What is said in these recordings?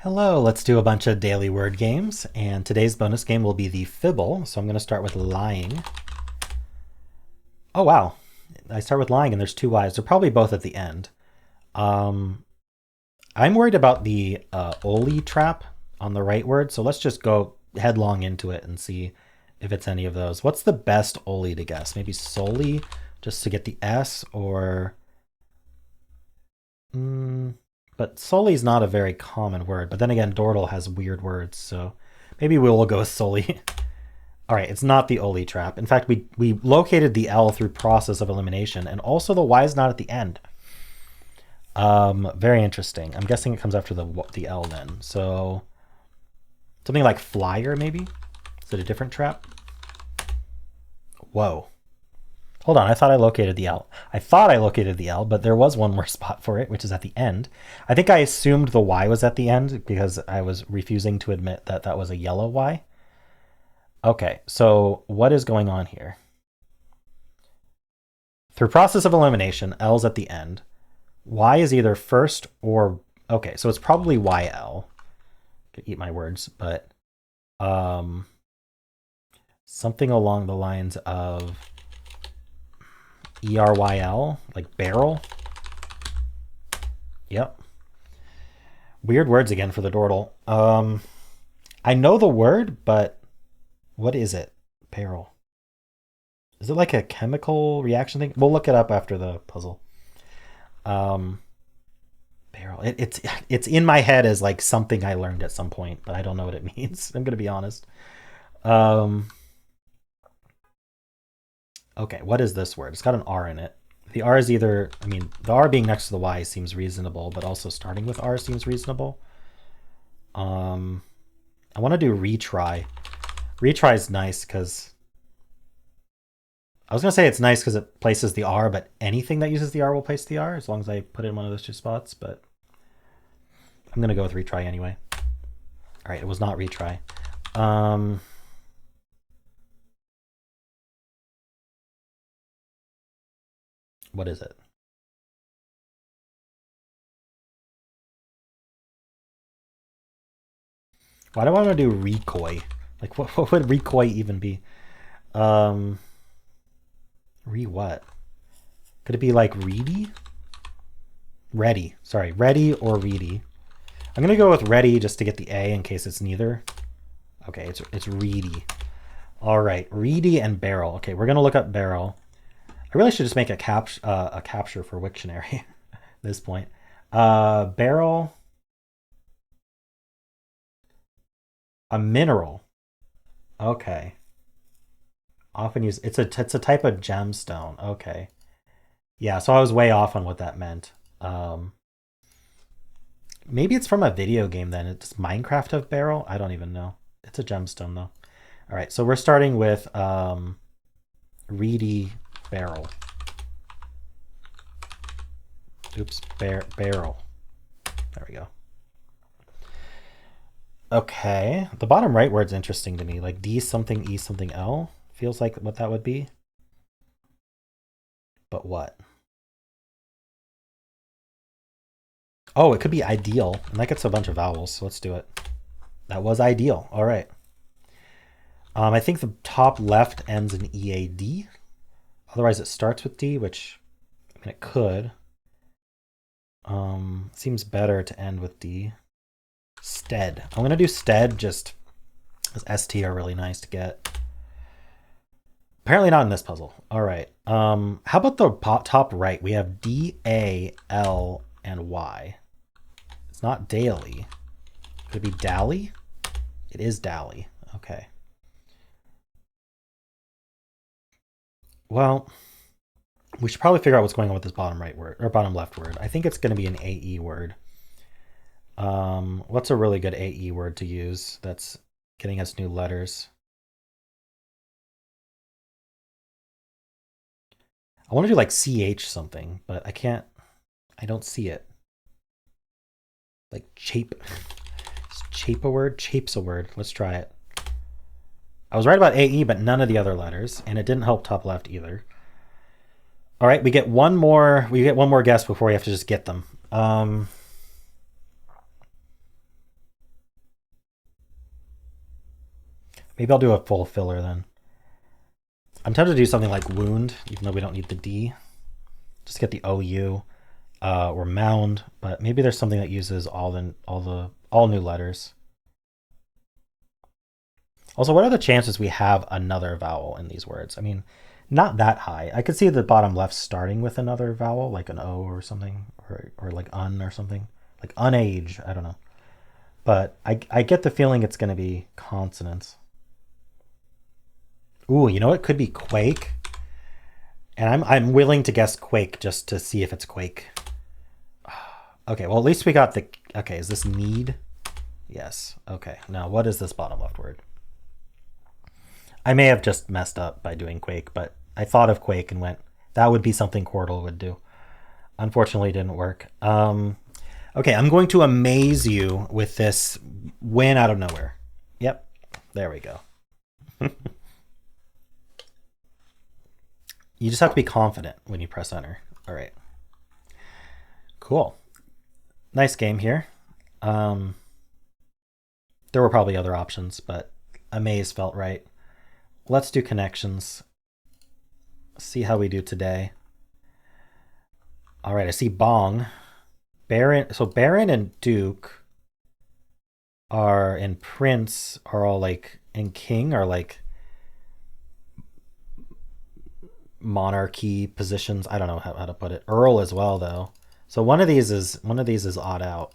Hello, let's do a bunch of daily word games, and today's bonus game will be the Fibble. So I'm going to start with lying. Oh wow, I start with lying and there's two Y's. They're probably both at the end. Um, I'm worried about the Oli trap on the right word, so let's just go headlong into it and see if it's any of those. What's the best Oli to guess? Maybe solely, just to get the S, or... but solely is not a very common word. But then again, Dordle has weird words, so maybe we will go with solely. All right, it's not the Oli trap. In fact, we located the L through process of elimination, and also the Y is not at the end. Very interesting. I'm guessing it comes after the L then. So something like flyer, maybe? Is it a different trap? Whoa. Hold on, I thought I located the L. I thought I located the L, but there was one more spot for it, which is at the end. I think I assumed the Y was at the end because I was refusing to admit that that was a yellow Y. Okay, so what is going on here? Through process of elimination, L's at the end. Y is either first or... Okay, so it's probably YL. Could eat my words, but... something along the lines of... ERYL, like barrel. Yep. Weird words again for the Dordle. I know the word, but what is it? Barrel. Is it like a chemical reaction thing? We'll look it up after the puzzle. Barrel. It's in my head as like something I learned at some point, but I don't know what it means. I'm gonna be honest. Okay, what is this word? It's got an R in it. The R is either, I mean, the R being next to the Y seems reasonable, but also starting with R seems reasonable. I want to do retry. Retry is nice because I was going to say it's nice because it places the R, but anything that uses the R will place the R as long as I put it in one of those two spots, but I'm going to go with retry anyway. All right, it was not retry. What is it? Why do I want to do recoy? Like, what would recoy even be? Re what? Could it be like ready? Ready. Sorry, ready or ready. I'm going to go with ready just to get the A in case it's neither. Okay, it's reedy. All right, reedy and barrel. Okay, we're going to look up barrel. I really should just make a capture for Wiktionary at this point. Barrel. A mineral. Okay. Often used. It's a type of gemstone. Okay. Yeah, so I was way off on what that meant. Maybe it's from a video game then. It's Minecraft of barrel? I don't even know. It's a gemstone though. All right, so we're starting with reedy barrel. Oops, barrel. There we go. Okay, the bottom right word's interesting to me. Like D something E something L feels like what that would be. But what? Oh, it could be ideal, and that gets a bunch of vowels. So let's do it. That was ideal. All right. I think the top left ends in EAD. Otherwise, it starts with D, which I mean it could. Seems better to end with D. Stead. I'm gonna do stead just because ST are really nice to get. Apparently not in this puzzle. All right. How about the top right? We have D, A, L, and Y. It's not daily. Could it be dally? It is dally. Okay. Well, we should probably figure out what's going on with this bottom right word or bottom left word. I think it's going to be an AE word. What's a really good AE word to use that's getting us new letters? I want to do like CH something, but I can't. I don't see it. Like chape. Is chape a word? Chape's a word. Let's try it. I was right about AE, but none of the other letters, and it didn't help top left either. All right, we get one more. We get one more guess before we have to just get them. Maybe I'll do a full filler then. I'm tempted to do something like wound, even though we don't need the D. Just get the OU or mound, but maybe there's something that uses all new letters. Also, what are the chances we have another vowel in these words? I mean, not that high. I could see the bottom left starting with another vowel, like an O or something, or like un or something, like unage. I don't know, but I get the feeling it's going to be consonants. Ooh, you know it could be quake, and I'm willing to guess quake just to see if it's quake. Okay, well at least we got the. Okay, is this need? Yes. Okay. Now what is this bottom left word? I may have just messed up by doing quake, but I thought of quake and went, that would be something Quordle would do. Unfortunately, it didn't work. Okay, I'm going to amaze you with this win out of nowhere. Yep, there we go. You just have to be confident when you press enter. All right. Cool. Nice game here. There were probably other options, but amaze felt right. Let's do connections. See how we do today. All right, I see Bong. Baron. So Baron and Duke are, and Prince are all like, and King are like monarchy positions. I don't know how to put it. Earl as well though. So one of these is odd out.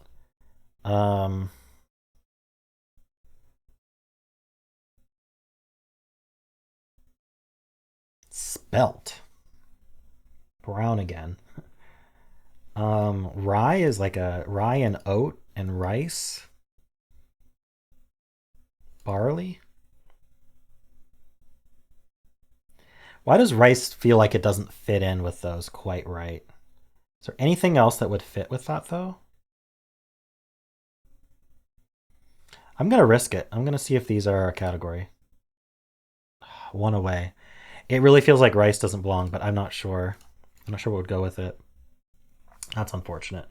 Spelt. Brown again. Rye is like a rye and oat and rice. Barley. Why does rice feel like it doesn't fit in with those quite right? Is there anything else that would fit with that though? I'm gonna risk it. I'm gonna see if these are a category. One away. It really feels like rice doesn't belong, but I'm not sure. I'm not sure what would go with it. That's unfortunate.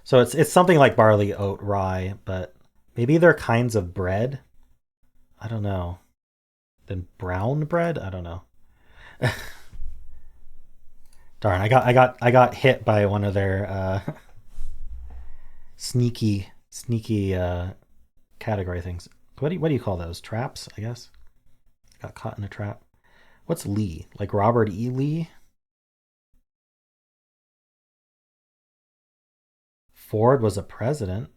So it's something like barley, oat, rye, but maybe they're kinds of bread. I don't know. Then brown bread? I don't know. Darn, I got hit by one of their sneaky category things. What do you call those? Traps, I guess. Got caught in a trap. What's Lee? Like Robert E. Lee? Ford was a president.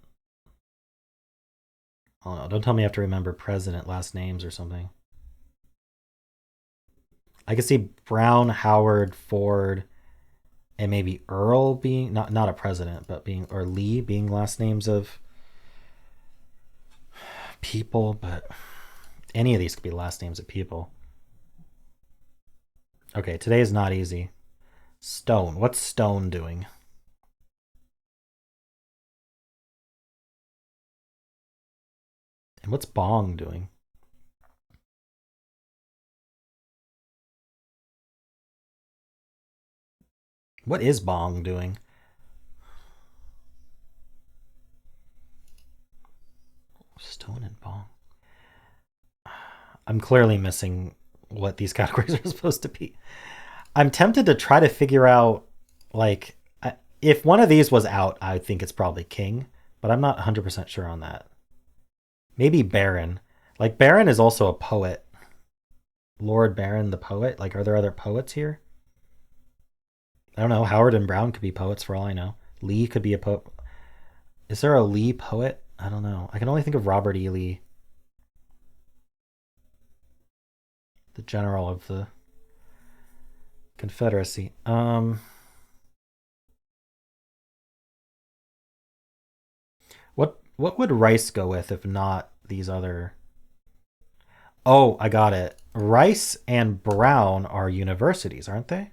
Oh no, don't tell me I have to remember president last names or something. I could see Brown, Howard, Ford, and maybe Earl being not a president, but being, or Lee being last names of people, but any of these could be last names of people. Okay, today is not easy. Stone. What's Stone doing? And what's Bong doing? What is Bong doing? Stone and Bong. I'm clearly missing what these categories are supposed to be. I'm tempted to try to figure out, like, if one of these was out, I think it's probably King, but I'm not 100% sure on that. Maybe Baron. Like, Baron is also a poet. Lord Baron the poet. Like, are there other poets here? I don't know. Howard and Brown could be poets for all I know. Lee could be a poet. Is there a Lee poet? I don't know. I can only think of Robert E. Lee, the general of the Confederacy. What would rice go with if not these other? Oh, I got it. Rice and Brown are universities, aren't they?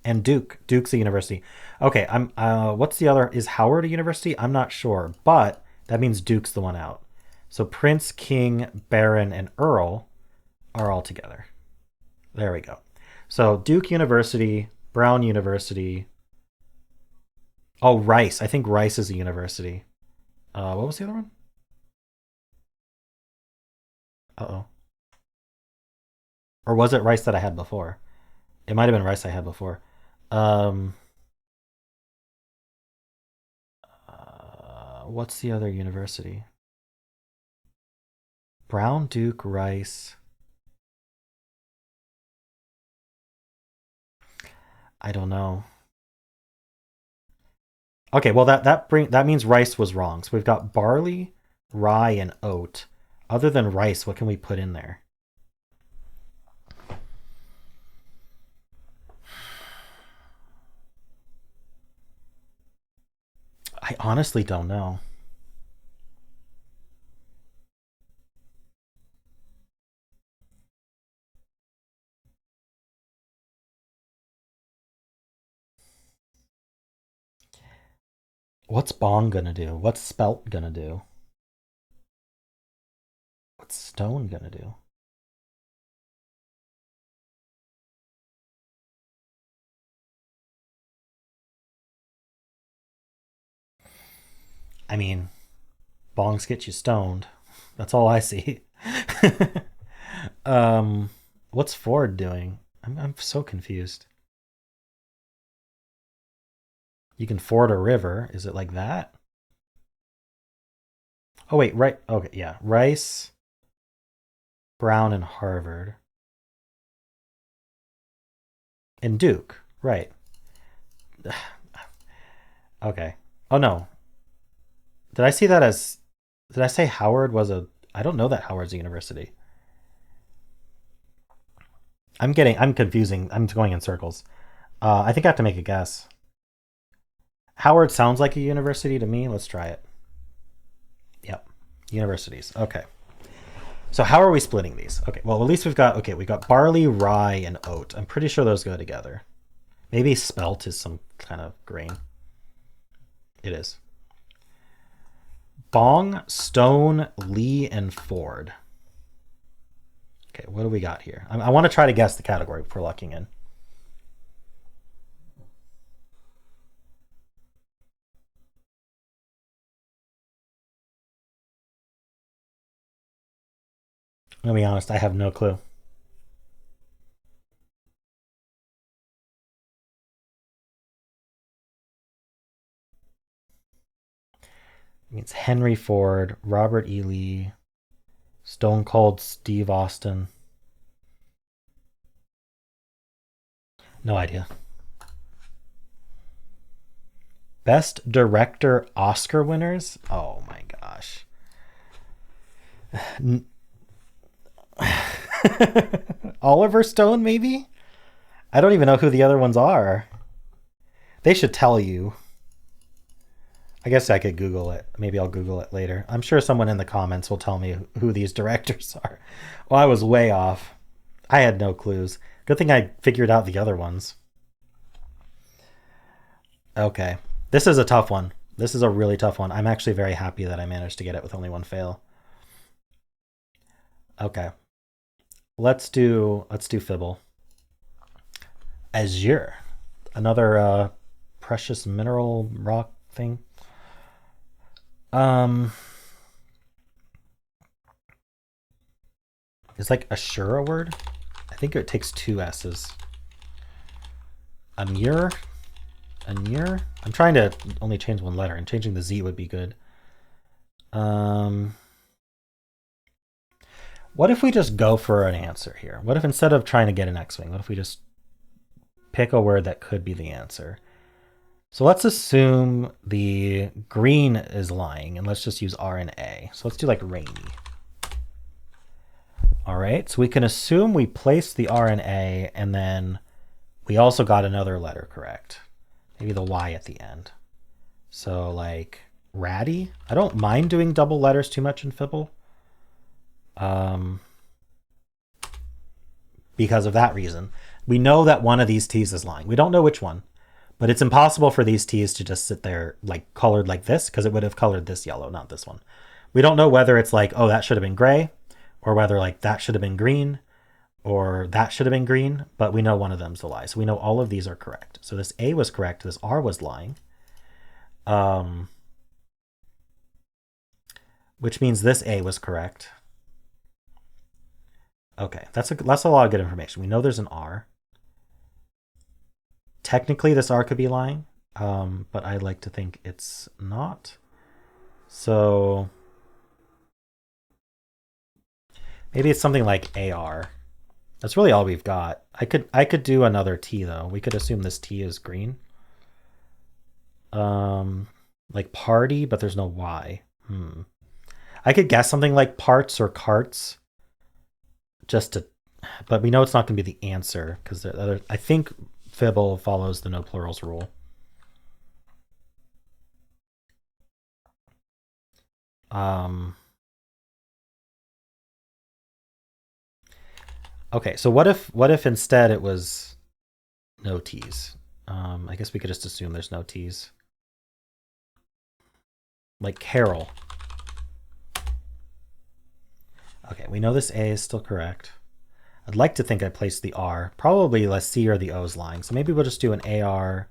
And Duke's a university. Okay, I'm. What's the other? Is Howard a university? I'm not sure, but that means Duke's the one out. So Prince, King, Baron, and Earl are all together. There we go. So Duke University, Brown University. Oh, Rice. I think Rice is a university. What was the other one? Uh-oh. Or was it rice that I had before? It might have been rice I had before. Um, what's the other university? Brown Duke rice. I don't know. Okay, well that means rice was wrong. So we've got barley, rye, and oat. Other than rice, what can we put in there? I honestly don't know. What's bong gonna do? What's spelt gonna do? What's stone gonna do? I mean, bongs get you stoned. That's all I see. um, what's Ford doing? I'm so confused. You can ford a river. Is it like that? Oh wait, right. Okay, yeah. Rice, Brown, and Harvard, and Duke. Right. Okay. Oh no. Did I see that as? Did I say Howard was a? I don't know that Howard's a university. I'm confusing. I'm going in circles. I think I have to make a guess. Howard sounds like a university to me. Let's try it. Yep. Universities. Okay. So how are we splitting these? Okay. Well, at least we got barley, rye, and oat. I'm pretty sure those go together. Maybe spelt is some kind of grain. It is. Bong, stone, Lee, and Ford. Okay, what do we got here? I want to try to guess the category before locking in. I'm gonna be honest, I have no clue. It means Henry Ford, Robert E. Lee, Stone Cold Steve Austin. No idea. Best Director Oscar winners? Oh my gosh. Oliver Stone, maybe? I don't even know who the other ones are. They should tell you. I guess I could Google it. Maybe I'll Google it later. I'm sure someone in the comments will tell me who these directors are. Well, I was way off. I had no clues. Good thing I figured out the other ones. Okay. This is a tough one. This is a really tough one. I'm actually very happy that I managed to get it with only one fail. Okay. Let's do Fibble. Azure. Another precious mineral rock thing. Is like assure a word? I think it takes two S's. Amir? Anir? I'm trying to only change one letter, and changing the Z would be good. What if we just go for an answer here? What if instead of trying to get an X-Wing, what if we just pick a word that could be the answer? So let's assume the green is lying, and let's just use R and A. So let's do like rainy. All right, so we can assume we placed the R and A, and then we also got another letter correct. Maybe the Y at the end. So like ratty. I don't mind doing double letters too much in Fibble. Because of that reason. We know that one of these T's is lying. We don't know which one, but it's impossible for these T's to just sit there like colored like this, because it would have colored this yellow, not this one. We don't know whether it's like, oh, that should have been gray, or whether like that should have been green, or that should have been green, but we know one of them's a lie. So we know all of these are correct. So this A was correct, this R was lying. Which means this A was correct. Okay, that's a lot of good information. We know there's an R. Technically, this R could be lying, but I like to think it's not. So maybe it's something like AR. That's really all we've got. I could do another T though. We could assume this T is green. Like party, but there's no Y. I could guess something like parts or carts, just to, but we know it's not going to be the answer because I think Fibble follows the no plurals rule. Okay, so what if instead it was no T's? I guess we could just assume there's no T's. Like Carol. Okay, we know this A is still correct. I'd like to think I placed the R. Probably the C or the O is lying. So maybe we'll just do an AR.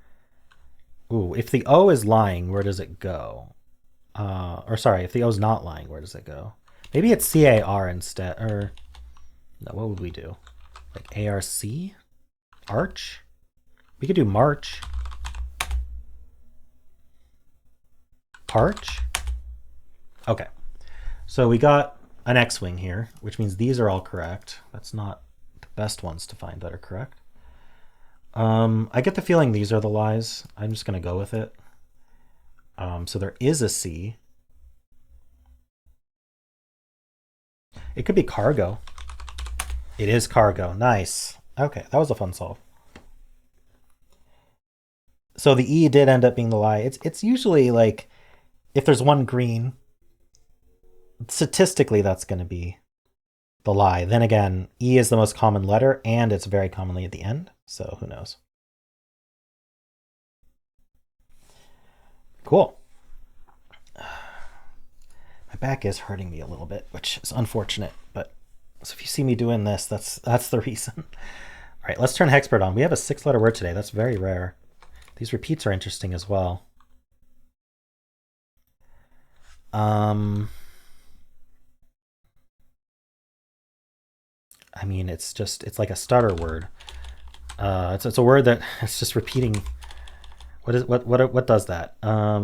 Ooh, if the O is lying, where does it go? Or sorry, if the O is not lying, where does it go? Maybe it's CAR instead. Or no, what would we do? Like ARC? Arch? We could do March. Parch? Okay. So we got an X-wing here, which means these are all correct. That's not the best ones to find that are correct. I get the feeling these are the lies. I'm just going to go with it. So there is a C. It could be cargo. It is cargo. Nice. Okay, that was a fun solve. So the E did end up being the lie. It's usually like, if there's one green, statistically that's going to be the lie. Then again, E is the most common letter, and it's very commonly at the end, so who knows. Cool. My back is hurting me a little bit, which is unfortunate, but so if you see me doing this, that's the reason. All right, let's turn Hexpert on. We have a 6-letter word today. That's very rare. These repeats are interesting as well. I mean, it's like a stutter word. It's a word that it's just repeating. What does that? I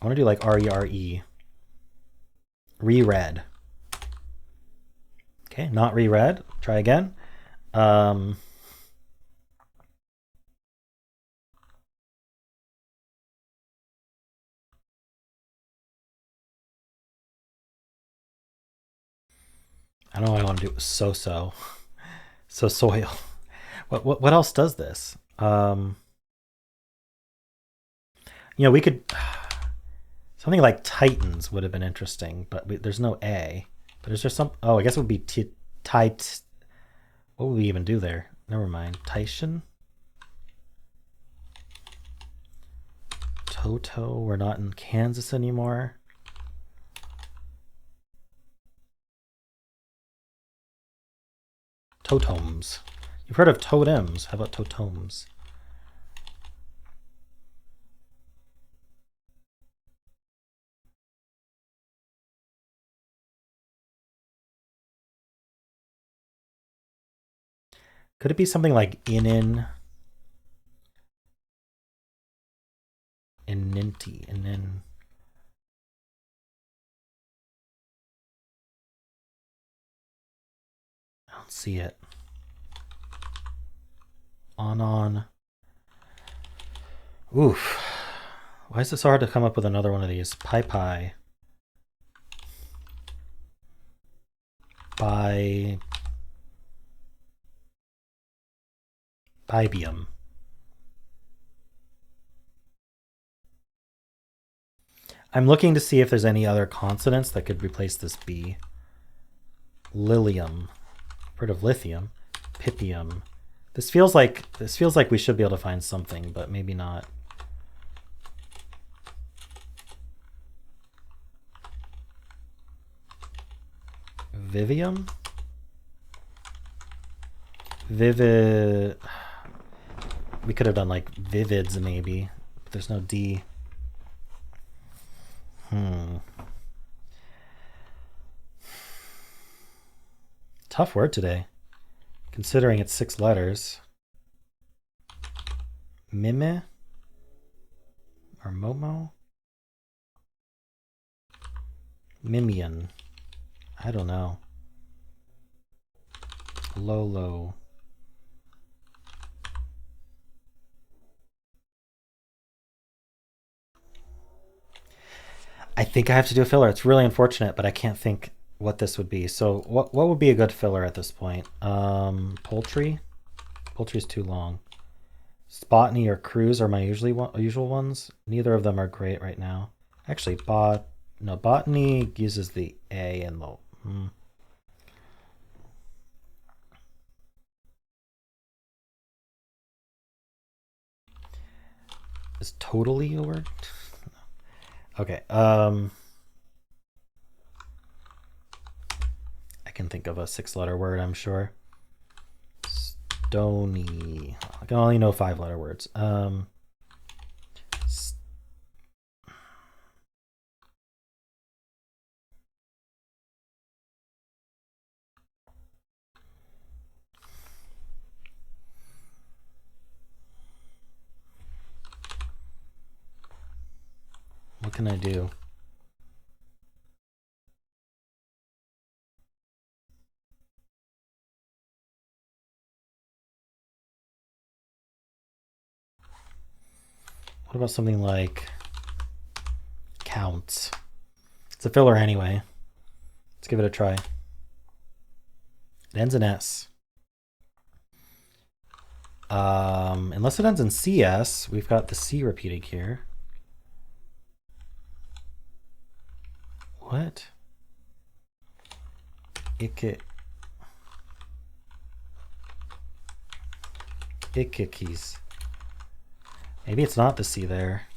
want to do like R-E-R-E. Reread. Okay, not reread. Try again. I don't know what I want to do. So soil. What else does this? We could something like Titans would have been interesting, but there's no A. But is there some? Oh, I guess it would be Tit. What would we even do there? Never mind. Titan. Toto. We're not in Kansas anymore. Totems. You've heard of totems. How about totems? Could it be something like Ininti, Inin? I don't see it. On. Oof. Why is it so hard to come up with another one of these? Pi. Bibium. I'm looking to see if there's any other consonants that could replace this B. Lilium. Heard of lithium. Pipium. This feels like we should be able to find something, but maybe not. Vivium? Vivid. We could have done like vivids maybe, but there's no D. Tough word today, considering it's 6 letters. Mime or Momo? Mimian. I don't know. Lolo. I think I have to do a filler. It's really unfortunate, but I can't think what this would be. So what would be a good filler at this point? Poultry? Poultry is too long. Spotney or cruise are my usual ones. Neither of them are great right now. Actually, botany uses the A and the... Is totally a word? Okay. I can think of a 6-letter word, I'm sure. Stony. I can only know 5-letter words. What can I do? What about something like counts? It's a filler anyway. Let's give it a try. It ends in S. Unless it ends in CS, we've got the C repeating here. What? Ikikis. Maybe it's not the C there.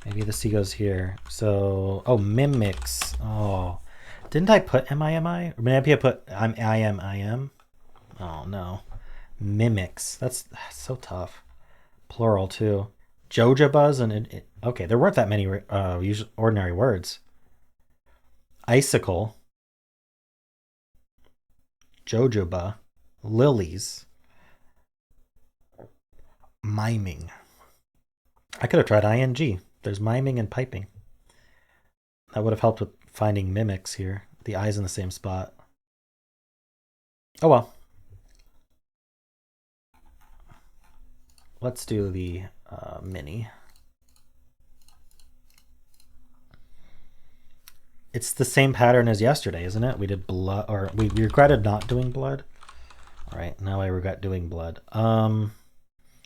Maybe the C goes here. So, oh, mimics. Oh, didn't I put M-I-M-I? Or maybe I put I-M-I-M? Oh, no. Mimics. That's so tough. Plural, too. Jojabas and... okay, there weren't that many ordinary words. Icicle. Jojoba. Lilies. Miming. I could have tried ing. There's miming and piping. That would have helped with finding mimics here. The I's in the same spot. Oh well. Let's do the mini. It's the same pattern as yesterday, isn't it? We did blood, or we regretted not doing blood. All right, now I regret doing blood.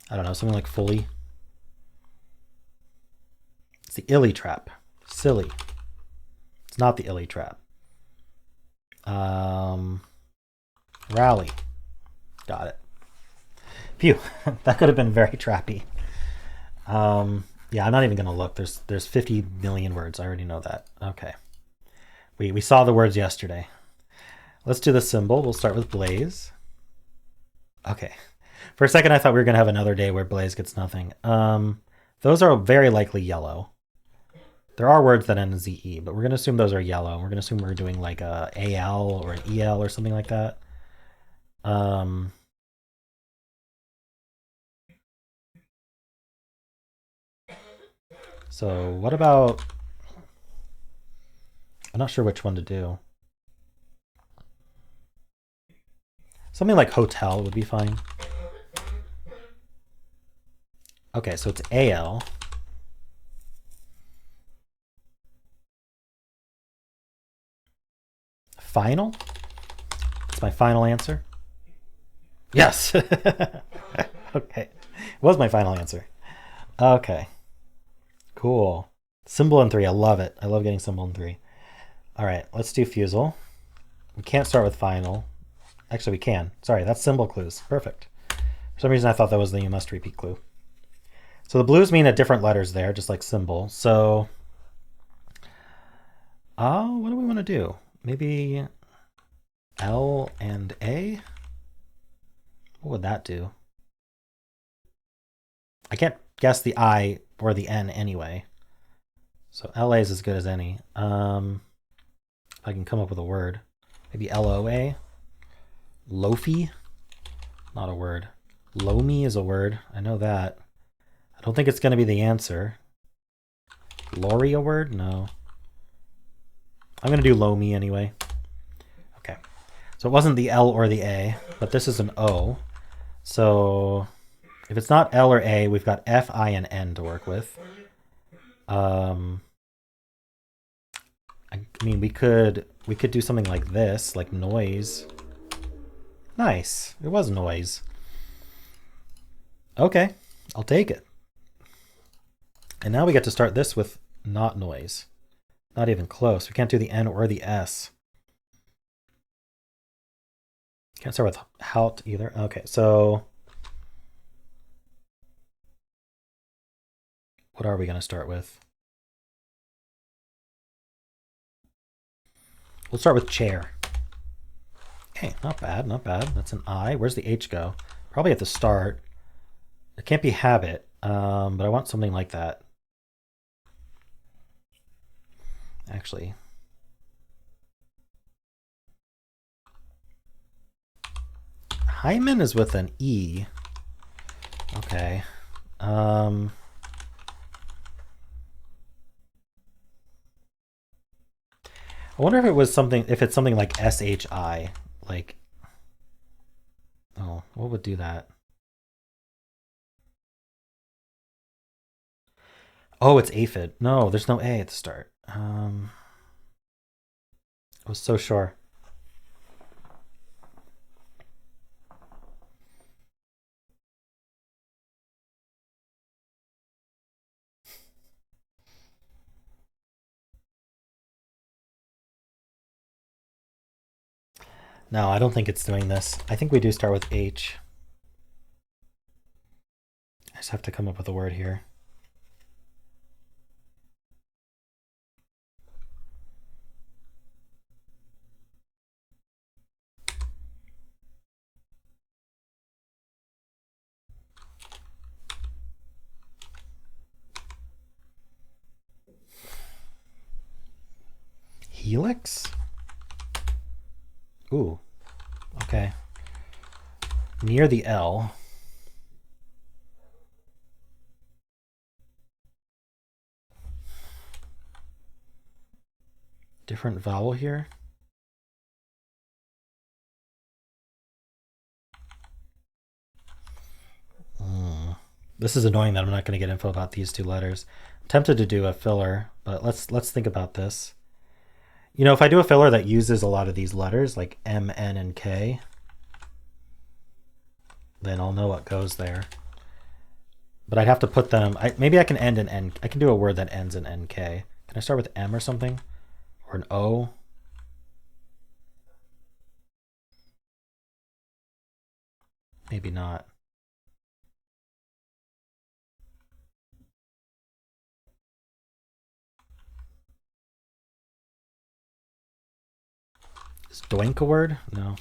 I don't know, something like fully. It's the illy trap. Silly. It's not the illy trap. Rally. Got it. Phew, that could have been very trappy. Yeah, I'm not even gonna look. There's 50 million words. I already know that. Okay. We saw the words yesterday. Let's do the symbol. We'll start with Blaze. Okay. For a second, I thought we were going to have another day where Blaze gets nothing. Those are very likely yellow. There are words that end in ZE, but we're going to assume those are yellow. We're going to assume we're doing like a AL or an EL or something like that. So what about... I'm not sure which one to do. Something like hotel would be fine. Okay, so it's AL. Final? It's my final answer. Yes. Okay. It was my final answer. Okay. Cool. Symbol in 3. I love it. I love getting symbol in 3. All right, let's do Fusele. We can't start with final. Actually, we can. Sorry, that's symbol clues. Perfect. For some reason, I thought that was the you must repeat clue. So the blues mean different letters there, just like symbol. So, what do we want to do? Maybe L and A? What would that do? I can't guess the I or the N anyway. So LA is as good as any. If I can come up with a word. Maybe L-O-A. Loafy? Not a word. Loamy is a word. I know that. I don't think it's going to be the answer. Lori a word? No. I'm going to do loamy anyway. Okay. So it wasn't the L or the A, but this is an O. So if it's not L or A, we've got F, I, and N to work with. I mean, we could do something like this, like noise. Nice. It was noise. Okay, I'll take it. And now we get to start this with not noise. Not even close. We can't do the N or the S. Can't start with halt either. Okay, so what are we going to start with? We'll start with chair. Okay, not bad, not bad. That's an I. Where's the H go? Probably at the start. It can't be habit, but I want something like that. Actually. Hymen is with an E. Okay. I wonder if it was something, if it's something like SHI, like, oh, what would do that? Oh, it's aphid. No, there's no A at the start. I was so sure. No, I don't think it's doing this. I think we do start with H. I just have to come up with a word here. Helix? Ooh, okay. Near the L. Different vowel here. This is annoying that I'm not going to get info about these two letters. I'm tempted to do a filler, but let's think about this. You know, if I do a filler that uses a lot of these letters, like M, N, and K, then I'll know what goes there. But I'd have to put them, maybe I can end in N. I can do a word that ends in NK. Can I start with M or something? Or an O? Maybe not. Is doink a word? No.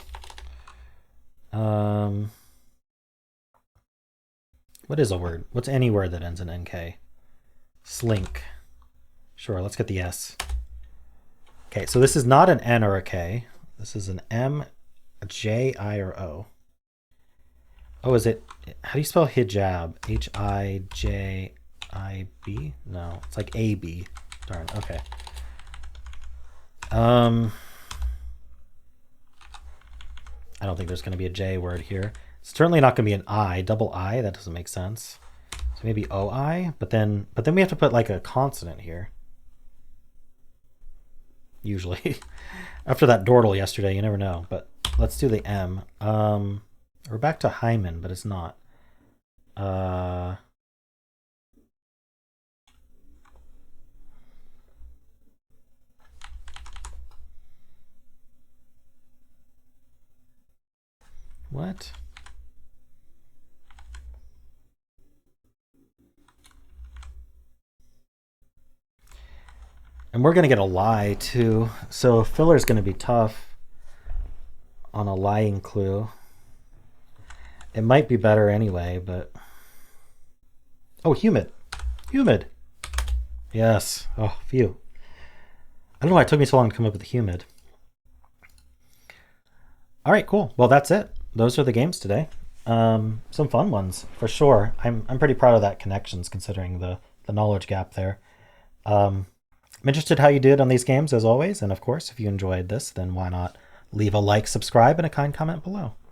What is a word? What's any word that ends in NK? Slink. Sure, let's get the S. Okay, so this is not an N or a K. This is an M, a J, I, or O. Oh, is it? How do you spell hijab? H-I-J-I-B? No, it's like A-B. Darn, okay. I don't think there's going to be a J word here. It's certainly not going to be an I, double I. That doesn't make sense. So maybe O-I, but then we have to put like a consonant here. Usually. After that Dordle yesterday, you never know. But let's do the M. We're back to hymen, but it's not. What? And we're going to get a lie too. So filler is going to be tough on a lying clue. It might be better anyway, but... Oh, humid. Humid. Yes. Oh, phew. I don't know why it took me so long to come up with the humid. All right, cool. Well, that's it. Those are the games today. Some fun ones for sure. I'm pretty proud of that connections considering the knowledge gap there. Um, I'm interested how you did on these games as always, and of course, if you enjoyed this, then why not leave a like, subscribe, and a kind comment below.